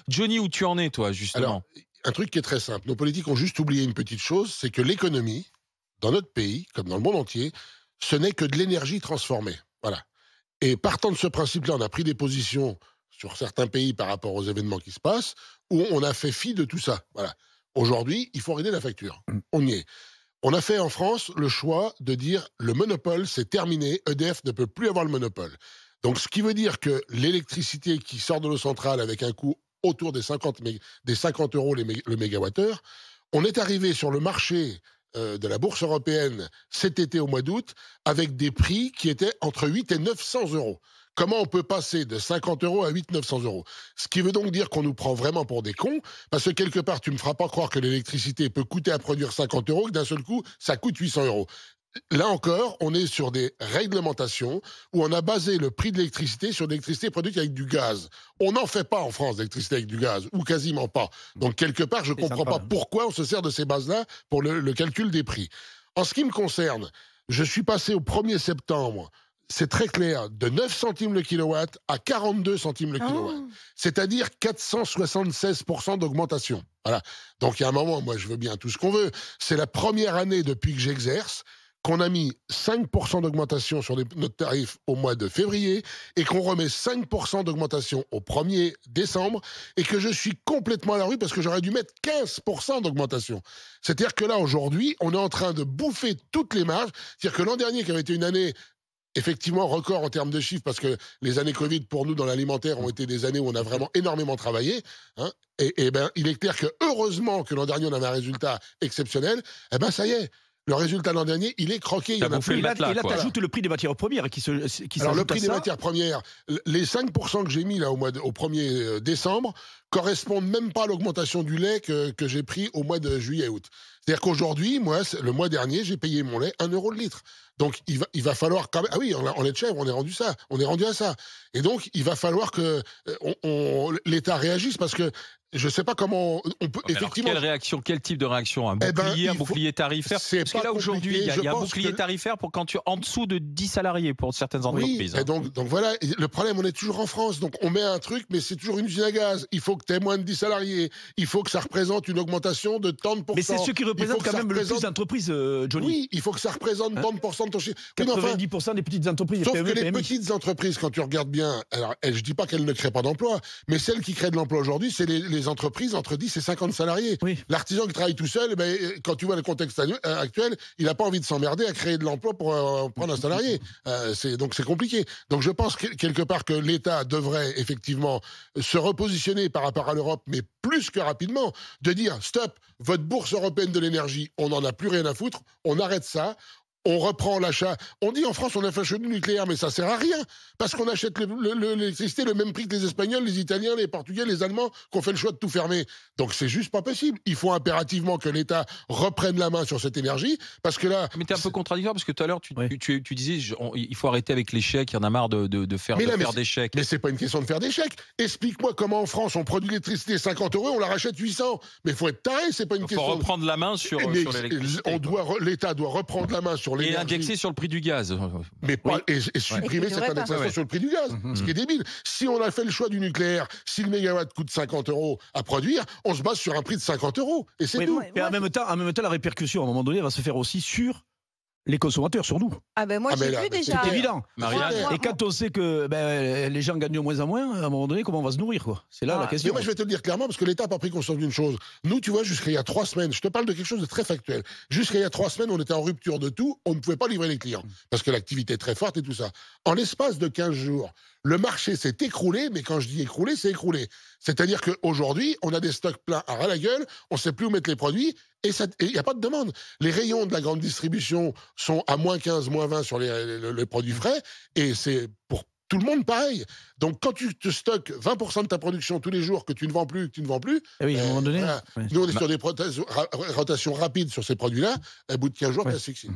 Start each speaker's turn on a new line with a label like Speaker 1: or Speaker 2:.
Speaker 1: Johnny, où tu en es, toi,
Speaker 2: Alors,
Speaker 1: justement?
Speaker 2: un truc qui est très simple. Nos politiques ont juste oublié une petite chose, c'est que l'économie, dans notre pays, comme dans le monde entier, ce n'est que de l'énergie transformée. Voilà. Et partant de ce principe-là, on a pris des positions sur certains pays par rapport aux événements qui se passent, où on a fait fi de tout ça. Voilà. Aujourd'hui, il faut régler la facture. On y est. On a fait en France le choix de dire le monopole, c'est terminé, EDF ne peut plus avoir le monopole. Donc, ce qui veut dire que l'électricité qui sort de nos centrales avec un coût autour des 50 euros le mégawattheure, on est arrivé sur le marché de la bourse européenne cet été au mois d'août avec des prix qui étaient entre 8 et 900 euros. Comment on peut passer de 50 euros à 800-900 euros? Ce qui veut donc dire qu'on nous prend vraiment pour des cons, parce que quelque part, tu me feras pas croire que l'électricité peut coûter à produire 50 euros, que d'un seul coup, ça coûte 800 euros. Là encore, on est sur des réglementations où on a basé le prix de l'électricité sur de l'électricité produite avec du gaz. On n'en fait pas en France d'électricité avec du gaz, ou quasiment pas. Donc quelque part, je ne comprends pas pourquoi on se sert de ces bases-là pour le calcul des prix. En ce qui me concerne, je suis passé au 1er septembre, c'est très clair, de 9 centimes le kilowatt à 42 centimes le kilowatt.
Speaker 3: Oh.
Speaker 2: C'est-à-dire 476% d'augmentation. Voilà. Donc il y a un moment, moi je veux bien tout ce qu'on veut. C'est la première année depuis que j'exerce qu'on a mis 5% d'augmentation sur notre tarif au mois de février et qu'on remet 5% d'augmentation au 1er décembre et que je suis complètement à la rue parce que j'aurais dû mettre 15% d'augmentation. C'est-à-dire que là, aujourd'hui, on est en train de bouffer toutes les marges. C'est-à-dire que l'an dernier, qui avait été une année effectivement record en termes de chiffres, parce que les années Covid, pour nous, dans l'alimentaire, ont été des années où on a vraiment énormément travaillé. Hein, et ben, il est clair que, heureusement que l'an dernier, on avait un résultat exceptionnel, eh ben, ça y est. Le résultat de l'an dernier, il est croqué. Il y en a plus.
Speaker 4: Et là, tu ajoutes le prix des matières premières qui
Speaker 2: Alors, le
Speaker 4: s'ajoute à
Speaker 2: prix des
Speaker 4: ça.
Speaker 2: matières premières, les 5% que j'ai mis là au 1er décembre correspondent même pas à l'augmentation du lait que j'ai pris au mois de juillet-août. C'est-à-dire qu'aujourd'hui, moi, le mois dernier, j'ai payé mon lait 1 euro le litre. Donc, il va falloir quand même... Ah oui, en lait de chèvre, on est rendu à ça. Et donc, il va falloir que l'État réagisse parce que je ne sais pas comment on peut...
Speaker 1: Mais alors,
Speaker 2: effectivement,
Speaker 1: quelle réaction, quel type de réaction? Un
Speaker 2: Eh ben,
Speaker 1: bouclier,
Speaker 2: il
Speaker 1: un
Speaker 2: faut-
Speaker 1: bouclier tarifaire?
Speaker 2: c'est
Speaker 1: Parce que
Speaker 2: pas
Speaker 1: là, aujourd'hui,
Speaker 2: compliqué.
Speaker 1: il y a un
Speaker 2: Je pense
Speaker 1: bouclier
Speaker 2: que-
Speaker 1: tarifaire pour quand tu es en dessous de 10 salariés pour certaines entreprises.
Speaker 2: Oui, et donc voilà, et le problème, on est toujours en France. Donc on met un truc, mais c'est toujours une usine à gaz. Il faut que tu aies moins de 10 salariés. Il faut que ça représente une augmentation de tant de pourcents.
Speaker 4: Mais c'est ceux qui
Speaker 2: Il faut
Speaker 4: représentent
Speaker 2: que
Speaker 4: quand
Speaker 2: ça
Speaker 4: même le plus
Speaker 2: représente-
Speaker 4: d'entreprises, Johnny.
Speaker 2: Oui, il faut que ça représente tant de pourcents de ton chiffre. Oui, mais enfin,
Speaker 4: 90% des petites entreprises,
Speaker 2: sauf
Speaker 4: des
Speaker 2: que
Speaker 4: PME,
Speaker 2: les
Speaker 4: PMI.
Speaker 2: petites entreprises, quand tu regardes bien, alors je dis pas qu'elles ne créent pas d'emplois, mais celles qui créent de l'emploi aujourd'hui, c'est les entreprises entre 10 et 50 salariés.
Speaker 4: Oui.
Speaker 2: L'artisan qui travaille tout seul, ben, quand tu vois le contexte actuel, il n'a pas envie de s'emmerder à créer de l'emploi pour prendre un salarié. Donc c'est compliqué. Donc je pense quelque part que l'État devrait effectivement se repositionner par rapport à l'Europe, mais plus que rapidement, de dire stop, votre bourse européenne de l'énergie, on n'en a plus rien à foutre, on arrête ça. On reprend l'achat. On dit en France, on a fait un du nucléaire, mais ça sert à rien. Parce qu'on achète l'électricité le même prix que les Espagnols, les Italiens, les Portugais, les Allemands, qu'on fait le choix de tout fermer. Donc c'est juste pas possible. Il faut impérativement que l'État reprenne la main sur cette énergie, parce que là...
Speaker 1: Mais tu es un peu contradictoire parce que tout à l'heure,
Speaker 4: Oui.
Speaker 1: tu disais il faut arrêter avec les chèques, il y en a marre de faire des chèques.
Speaker 2: Mais c'est pas une question de faire des chèques. Explique-moi comment en France, on produit l'électricité 50 euros, on la rachète 800. Mais il faut être taré, c'est pas une
Speaker 1: Il faut
Speaker 2: question...
Speaker 1: reprendre la main sur
Speaker 2: Mais
Speaker 1: l'électricité.
Speaker 2: l'État doit reprendre la main sur
Speaker 1: Et
Speaker 2: l'énergie.
Speaker 1: indexer sur le prix du gaz.
Speaker 2: Mais pas, et supprimer
Speaker 3: Et qu'il
Speaker 2: cette
Speaker 3: devrait pas.
Speaker 2: indexation
Speaker 1: Ouais.
Speaker 2: sur le prix du gaz, ce qui est débile. Si on a fait le choix du nucléaire, si le mégawatt coûte 50 euros à produire, on se base sur un prix de 50 euros. Et c'est
Speaker 4: Oui,
Speaker 2: tout.
Speaker 3: Ouais,
Speaker 4: mais
Speaker 3: moi,
Speaker 4: en même temps, la répercussion, à un moment donné, va se faire aussi sur les consommateurs, sur nous.
Speaker 3: Ah ben moi
Speaker 2: Ah, mais
Speaker 3: j'ai
Speaker 2: là,
Speaker 3: vu
Speaker 2: mais
Speaker 3: déjà.
Speaker 4: C'est évident.
Speaker 1: Marianne,
Speaker 3: Moi,
Speaker 4: Et quand on sait que les gens gagnent de moins en moins, à un moment donné, comment on va se nourrir, quoi? C'est là la
Speaker 2: Mais
Speaker 4: question.
Speaker 2: moi, je vais te le dire clairement, parce que l'État n'a pas pris conscience d'une chose. Nous, tu vois, jusqu'à il y a 3 semaines, je te parle de quelque chose de très factuel. Jusqu'à il y a 3 semaines, on était en rupture de tout, on ne pouvait pas livrer les clients, parce que l'activité est très forte et tout ça. En l'espace de 15 jours, le marché s'est écroulé, mais quand je dis écroulé, c'est écroulé. C'est-à-dire qu'aujourd'hui, on a des stocks pleins à ras la gueule, on ne sait plus où mettre les produits, et il n'y a pas de demande. Les rayons de la grande distribution sont à moins 15, moins 20 sur les produits frais, et c'est pour tout le monde pareil. Donc quand tu te stockes 20% de ta production tous les jours que tu ne vends plus,
Speaker 4: Eh oui, à un moment donné.
Speaker 2: voilà.
Speaker 4: Ouais.
Speaker 2: Nous on est sur des rotations rapides sur ces produits-là, à bout de 15 jours,
Speaker 4: Ouais.
Speaker 2: tu asphyxies.